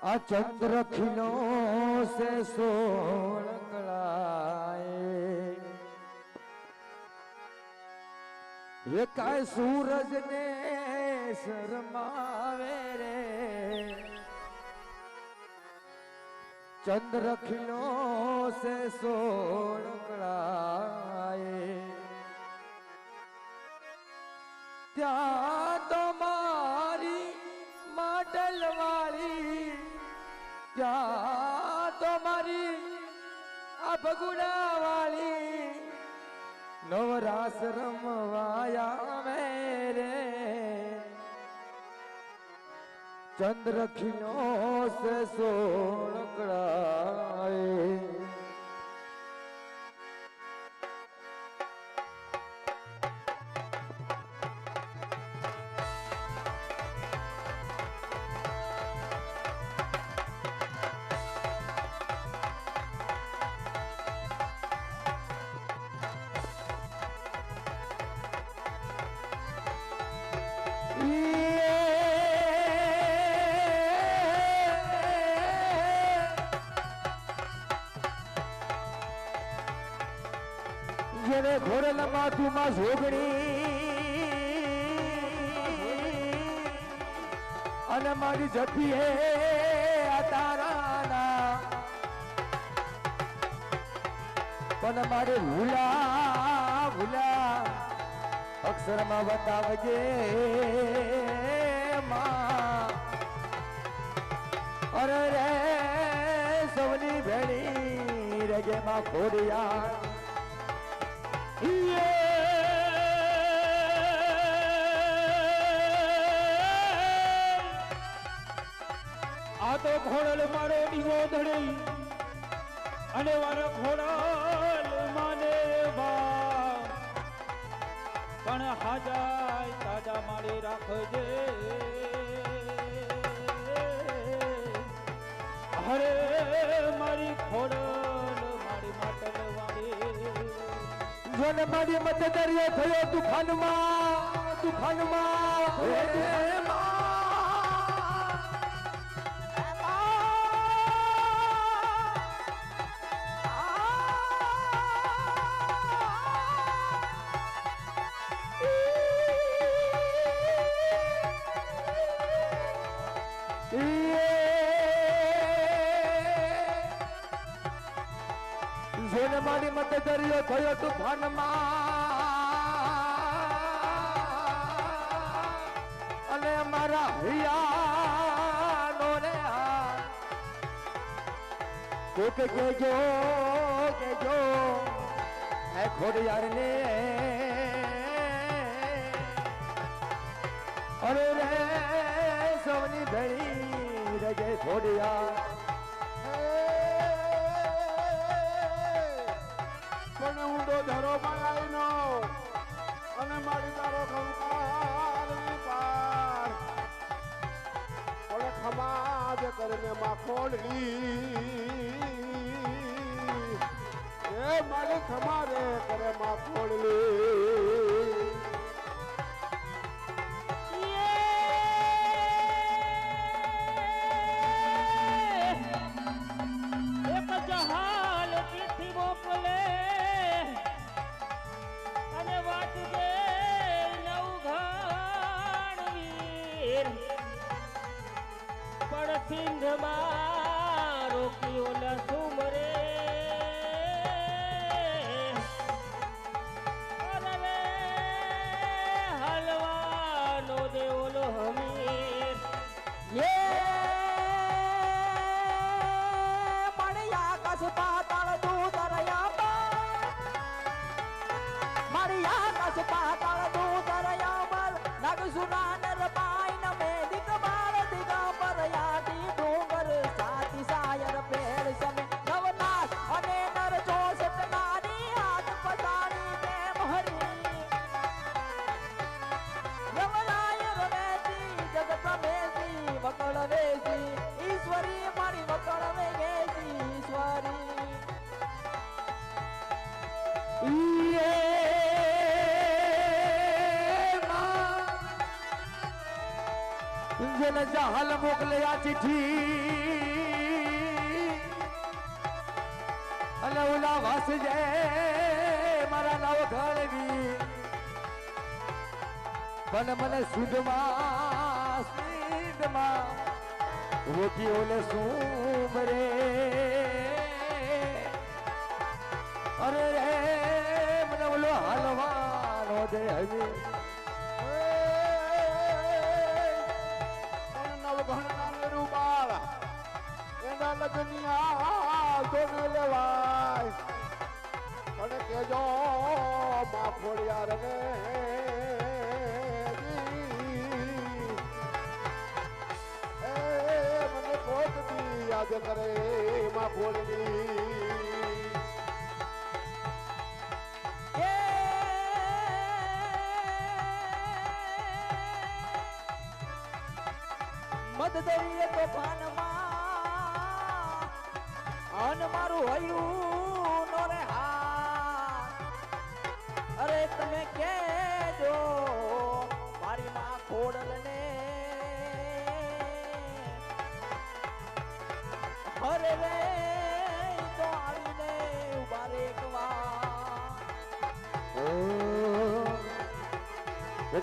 आ चंद्र खिलो से सोलकलाए ये काय सूरज ने शर्मावे रे चंद्र खिलो से सोलकलाए त्या तो मारी माडल वाली क्या तुम्हारी अबगुना वाली नवरास रमवाया मेरे चंद्र खिलो से सोलकड़ाए જેને ઘોડેલા માથુમાં જોગણી અને મારી જતી હે તારાના પણ મારે ભૂલા ભૂલા અક્ષરમાં બતાવજે માં અરે રે સૌની ભેળી રગે માં ખોડિયા આ તો ઘોડલ મારો દીવો ધડી અને મારો ઘોડલ માને બા પણ હાજાય તાજા મારે રાખજે હરે મારી ઘોડલ મારી માટલ વાળી જોને મારી મત દરિયો થયો તુફાનમાં જોને મારી મત દરિયો થયો તુફાનમાં અને મારા હૈયાનો રે કોકે કેજો હે ખોડિયાર ને અરે રે સૌની ભેળી રગે ખોડિયાર ધરો માયાનો અને મારી તારો ખંકાર વિપાર ઓલે ખમાજ કરીને માં ખોડલી એ મારી ખમારે કરે માં ખોડલી જહાલ ચિઠ્ઠી મોકલે સિંધ મારો કિયો સુમરે અરે હલવાનો દેવલો હમીર મળ્યા કસ પાતાળ દૂધ રયા મળ્યા કસ પાતાળ દૂધ રયા નગ સુનાનર પાઈન મેદિક બાળ દિગંબર યાદી ડુંગર સાથી સાયર પેડ સમે નવનાથ અને નર જોશટ નારી હાથ પતાણી પ્રેમ હરી રમરાય રમેતી જગત મેસી વકળ વેસી ઈશ્વરી મારી વકળ વેસી ઈશ્વરી જેને જહાલ મોકલે આ ચિઠ્ઠી અને ઓલા વાસ જાય મારા નાવ ઘડવી પણ મને સુધમાં સ્પીડમાં રોકી ઓલે સુમ રે અરે રે મને ઓલો હાલવાનો દે હવે નવઘણના નિરૂબાળ એના લગનિયા જોને લેવાય પણ કેજો માં ખોડિયાર ને મને પોતની યાદ કરે માં ખોડની મધદરીએ તોફાનમાં અન મારું હયું નો રે હાથ અરે તમે કેજો મારી માં ખોડલ ને અરે રે તો આવીને ઉભા રે એક વાર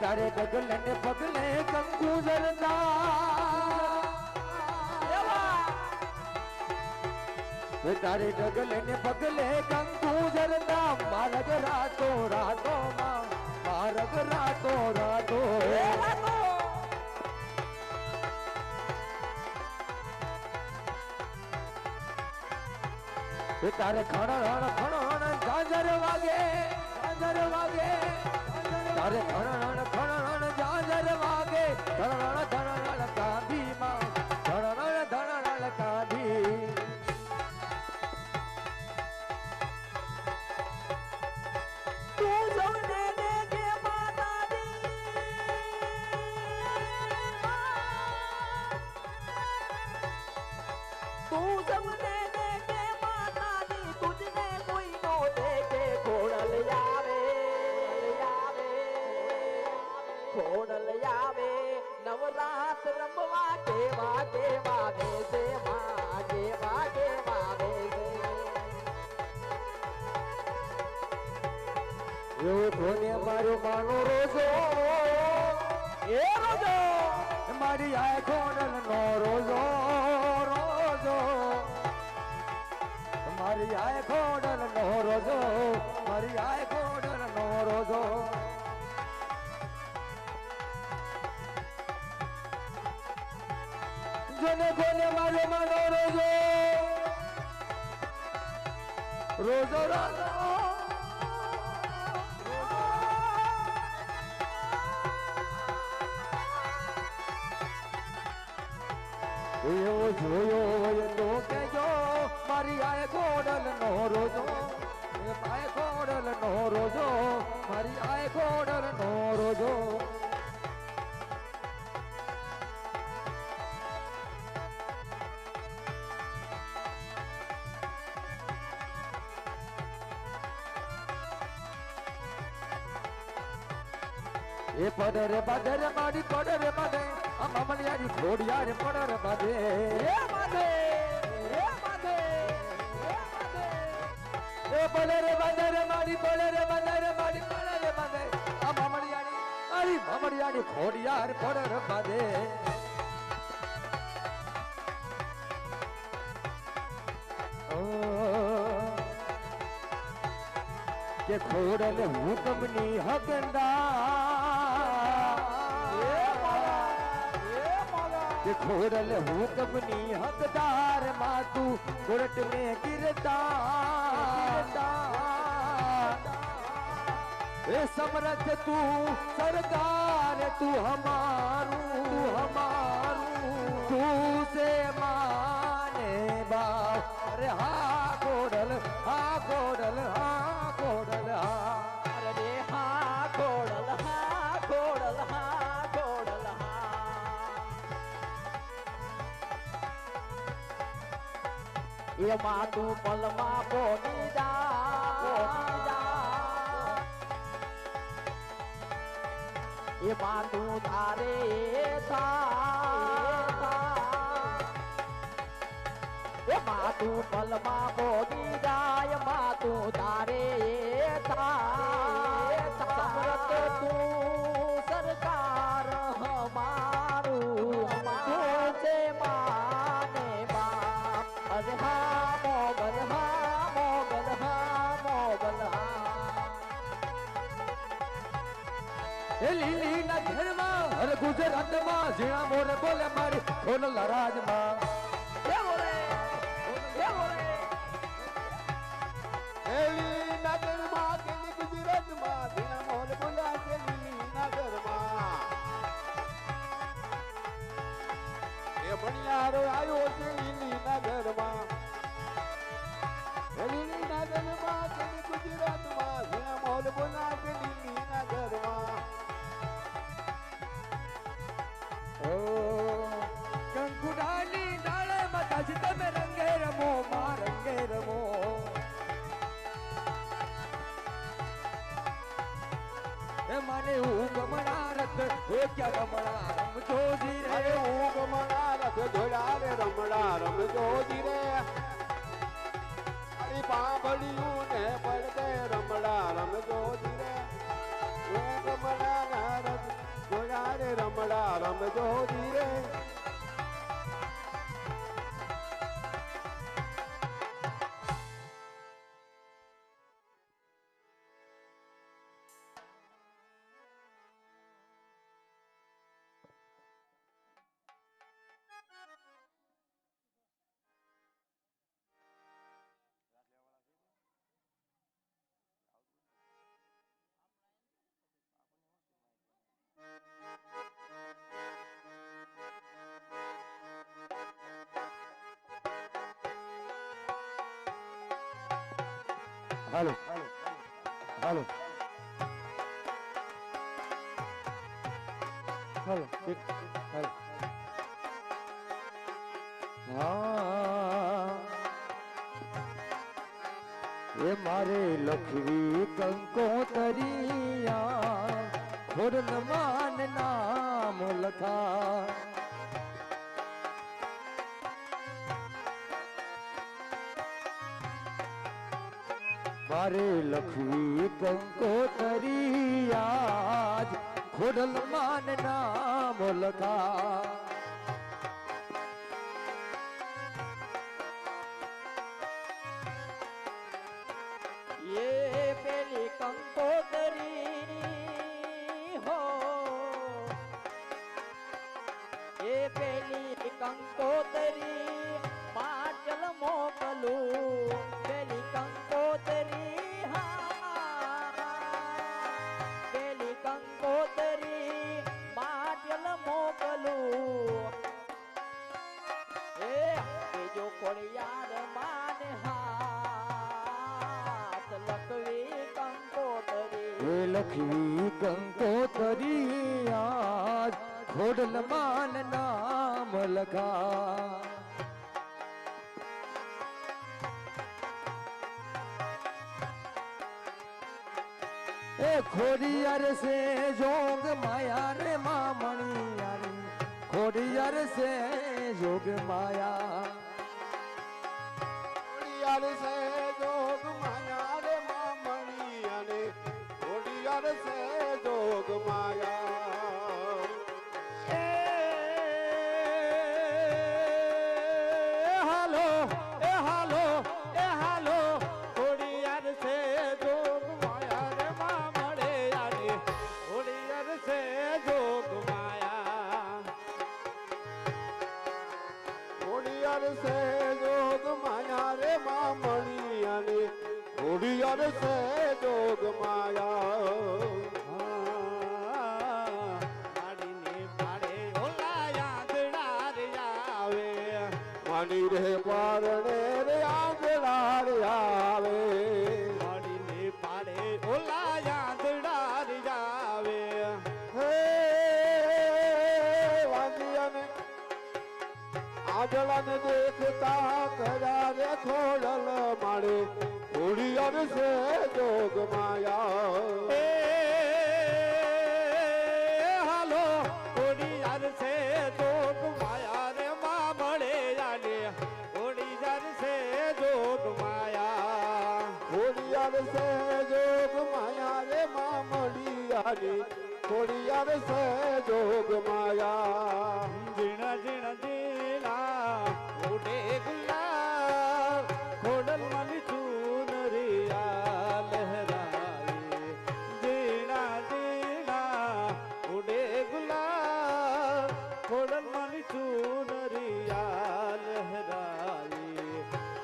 તારે ડગલે ને પગલે કંકુ જરતા તારે ડગલે ને પગલે કંકુ જરતા મારગ રાતો રાતો મારગ રાતો રાતો તારે ખણ ઝાંઝર વાગે તારે ખણ ઝાંઝર વાગે ધણ કાંધી માં ધણ કાંધી તું સૌને દેખે માતાજી તું સૌને દેખે માતાજી તુજને કોઈ નો દેખે ખોડલ આવે નવરાત રમવા કેવા કેવા બેસે માં કેવા કેવા બેસે એવું ધોને મારો માનો રોજો એ રોજો મારી આય ખોડલ નો રોજો રોજો મારી આય ખોડલ નો રોજો મારી આય ખોડલ નો રોજો જોને કોને મારો માનો રોજો રોજો રોજો એવો જોયો હોય તો કેજો મારી આય ખોડલ નો રોજો આય ખોડલ નો રોજો મારી આય ખોડલ નો રોજો એ પડરે બાધરે મારી પડરે બાધે અમલિયારી ખોડિયાર પડરે બાધે એ બાધે એ બાધે એ પડરે બાધરે મારી પડરે બાધરે મારી પડરે બાધે અમલિયારી અરી મમડિયારી ખોડિયાર પડરે બાધે કે ખોડલ હુકમની હકદાર કે ખોડલ હુકમની હકદાર માં તું કોર્ટ में गिरता ए समरथ तू सरकार तू हमारू तू से माने बाप अरे हाँ खोडल हाँ खोडल हाँ खोडल हाँ અરે હા ખોડલ હા ખોડલ હા ખોડલ હા એમાં તું પલમાં પોની જા એમાં તું તારે થા માતું પલમાં ભોગી જાય માતું તારે એ થાય સમરત તું સરકાર હમારું તું છે માને બાપ અરે હા મોગલ હા મોગલ હા મોગલ હા એ લીલી ના ઘરમાં હર ગુજરાતમાં ઝીણા મોર બોલે મારી સોનલ રાજમાં લીલી નગરમાં કે ગુજરાતમાં ધીણા મોર બોલાશે લીલી નગરમાં એ ભણિયારો આવ્યો છે લીલી નગરમાં લીલી નગરમાં કે ગુજરાતમાં ધીણા મોર બોલાશે લીલી નગરમાં ઓ કંકુડાની ડાળે માતાજી તમે રંગે રમો માં રંગે રમો એ મને હું ગમણા રથ એ ક્યાં ગમણા રમજો જી અરે રે હું ગમણા રથ જોડા રે રમડા રમજો ધીરે અરે બાંભળિયું ને પડદે રમડા રમજો ધીરે હું ગમણા રથ જોડા રે રમડા રમજો ધીરે હાલો હાલો હાલો હાલો હા એ મારે લખવી કંકોતરિયા ખોડલ માન નામ લખા મારે લખવી કંકોતરિયા ખોડલ માન નામ લખા એ પેલી કંકોતરી હો એ પેલી કંકોતરી પાટલ મોકલું પેલી કંકોતરી હા પેલી કંકોતરી પાટલ મોકલું એ જો કોળિયાર માન હાથ લખવી કંકોતરી એ લખવી કંકોતરિયા ખોડલ માન નામ લખા એ ખોડિયાર સે જોગ માયા રે મામણી યારી ખોડિયાર સે જોગ માયા ઓડિયાર સે જોગ માયા રે મામણી અને ઓડિયાર સે જોગ માયા હાલો એ હાલો ખોડિયાર છે જોગ માયા રે માં મળે યારી ખોડિયાર છે જોગ માયા ઓડિયાર સે જોગ માયા રે મામણી અને ઓડિયાર સે જોગ માયા માડીને પાડે ઓલા યાદડા રે આવે માની રે પારણે રે આંગળા રે આવે માડીને પાડે ઓલા યાદડા રે આવે હે વાંદિયાને આંગળાને દેખતા કર્યા રે ખોડલ માળે ઓડિયાર સે જોગ માયા એ હાલો ખોડિયાર છે જોગ માયા રે માં મળે યાને ખોડિયાર ખોડિયાર સે જોગ માયા રે માં મળિયાની ખોડિયાર સે જોગ માયા ઝીણા ઝીણા ઝીણા ઉડે ગુલાબ ખોડલ માલી ચૂનરિયા લહેરાઈ ઝીણા ઝીણા ઉડે ગુલાબ ખોડલ માલી ચૂનરિયા લહેરાઈ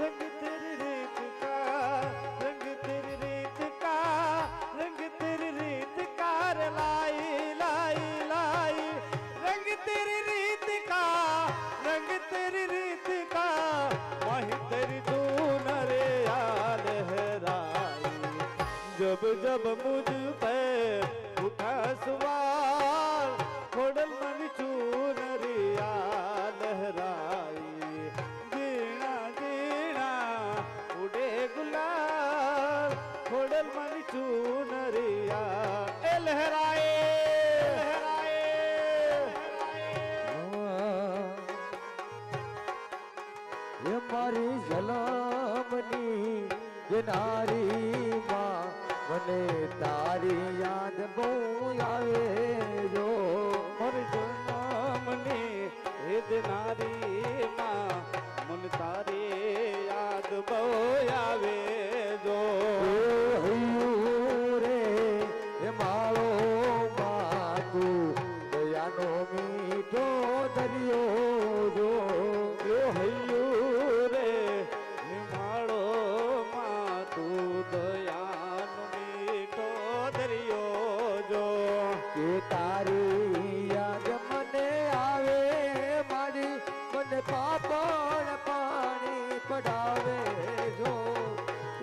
રંગ તેરી રીત કા રંગ તેરી રીત કા રંગ તેરી રીત કા રે लाई लाई लाई रंग तेरी रीत का रंग तेरी रीत का वही तेरी धून रे याद लहराई जब जब मुझ पे उठा सवार खोडल मन चून रिया लहराई जीना जीना उड़े गुलाब खोडल मन चून रिया ए लहराए એ મારી જલમની જે નારી માં મને તારી યાદ બહુ આવે જો મારી જન્મની એ દેનારી માં મન તારી યાદ બહુ આવે જો હૈયું રે એ મારો માં તું દયાનો મીઠો દરિયો જો હૈયું રે નિમાળો માં તું દયાનો મીઠો દરિયો જો કે તારી યાદ મને આવે મારી મને પાપણ પાણી પડાવે જો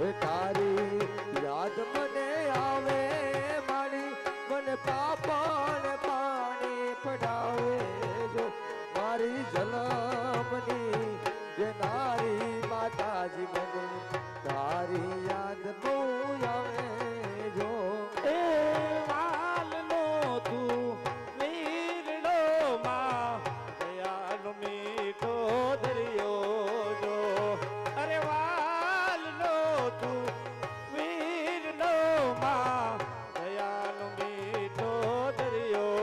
એ તારી યાદ મને આવે મારી મને પાપણ પાણી પડાવે જો મારી જલમની જે નારી માતાજી મને તારી યાદ બહુ આવે જો એ વાલનો તું વીરડો માં દયાનો મીઠો દરિયો જો અરે વાલનો તું વીરડો માં દયાનો મીઠો દરિયો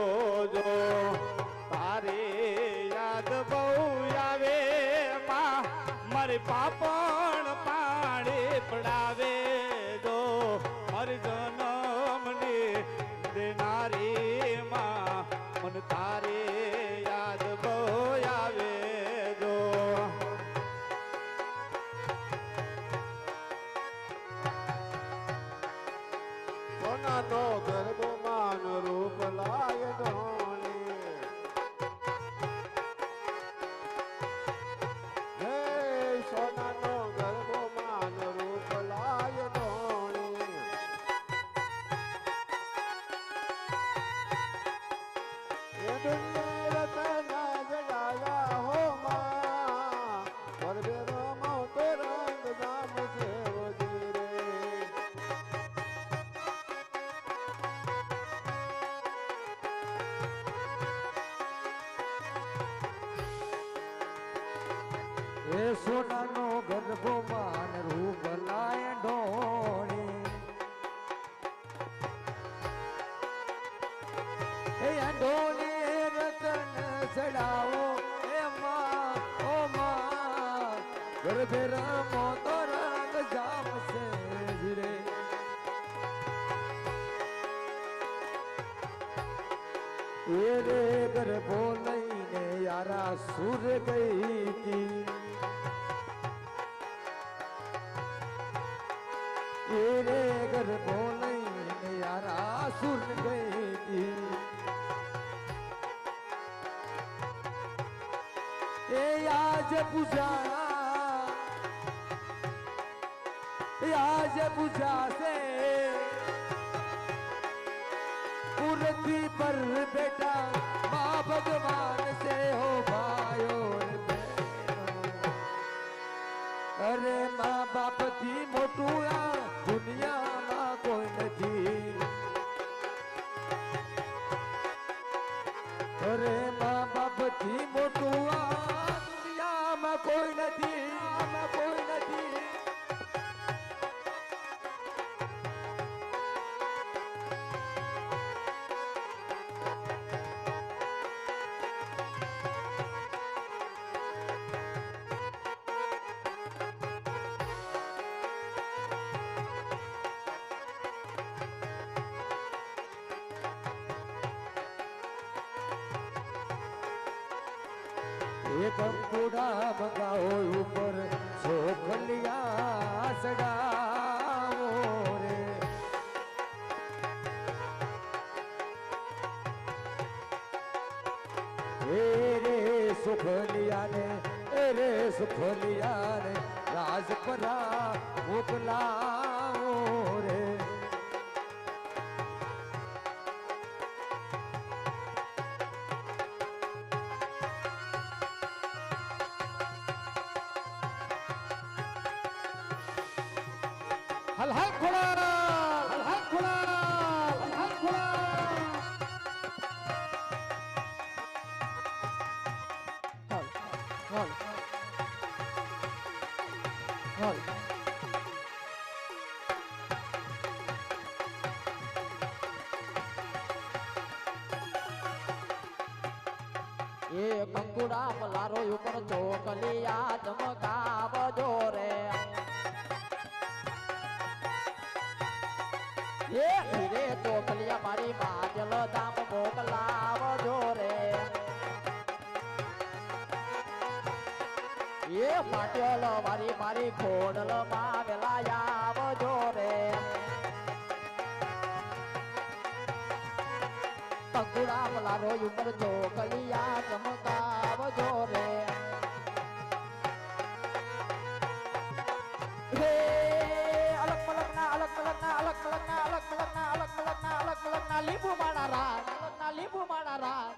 જો તારે યાદ બહુ આવે માં મારે પાપણ પાણી પડાવે જો મારી જન્મની દેનારી માં મન તારે યાદ બહુ આવે જો સોનાનો ગરબો માન રૂપ લાય ઢોળી હે સોનાનો ગરબો માન રૂપ લાય ઢોળી એ દુનિયા રતના જડાયા હો માં ગરબે રમો તો રંગ નામ સેવજી રે એ સોનાનો ગર્ભો માન રૂપ લાય ઢોળી એ ઢોળી રતન ચડાવો એ માં ઓ માં ગર્ભે રમો તો રંગ જામશે રે એ રે ગર્ભો લઈને યારા સુર ગઈ તી तेरे घर बोले यारा सुन गई थी ए आज पूजा से पृथ्वी पर बेटा माँ भगवान से हो भाइयों अरे माँ बाप थी मोटू दुनियाમાં કોઈ નથી અરે મા બાપ થી મોટું આ દુનિયામાં કોઈ નથી એક અંકુડા મંગાવો ઉપર છોકલિયા સડાવો રે રે સુખલિયા ને રે સુખલિયા ને રાજપરા મોકલાવો રે હલ હલ ખોડા હલ હલ ખોડા હલ હલ ખોડા હલ હલ એ કંકુડા પલારો ઉપર ચોકલિયા ચમકાવજો રે એ હીરે ચોકલિયા મારી માજલ દામ મોકલાવજો રે એ પાટ્યોલ મારી મારી ખોડલ માં વેલા આવજો રે કંકુડા પલારો ઉપર ચોકલિયા ચમકાવજો રે હે અલગ મલકના અલગ મલકના અલગ મલકના અલગ મલકના અલગ મલકના અલગ મલકના લીંબુ માણા રાત લીંબુ માણા રાત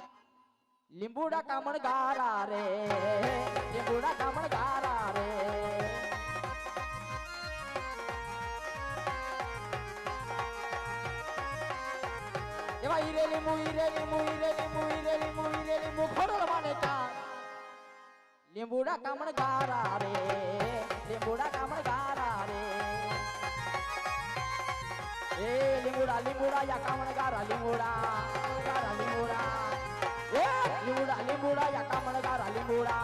લીંબુડા કામણ ગારા રે લીંબુડા કામણ ગારા રે એવા હીરે લીંબુ હીરે લીંબુ હીરે લીંબુ હીરે લીંબુ હીરે લીંબુ ખોડલ માને કા લીંબુડા કામણ ગારા રે લીંબુડા કામણ ગારા રે એ લીંબુડા લીંબુડા યા કામણ ગારા લીંબુડા ગારા લીંબુડા એ લીંબુડા લીંબુડા યા કામણ ગારા લીંબુડા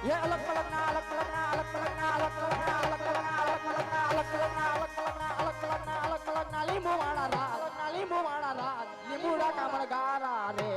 એ અલગ મલકના અલગ મલકના અલગ મલકના અલગ મલકના અલગ મલકના અલગ મલકના અલગ મલકના અલગ મલકના અલગ મલકના અલગ મલકના લીંબુ વાળા રાત લીંબુ વાળા રાત લીંબુડા કામણ ગારા રે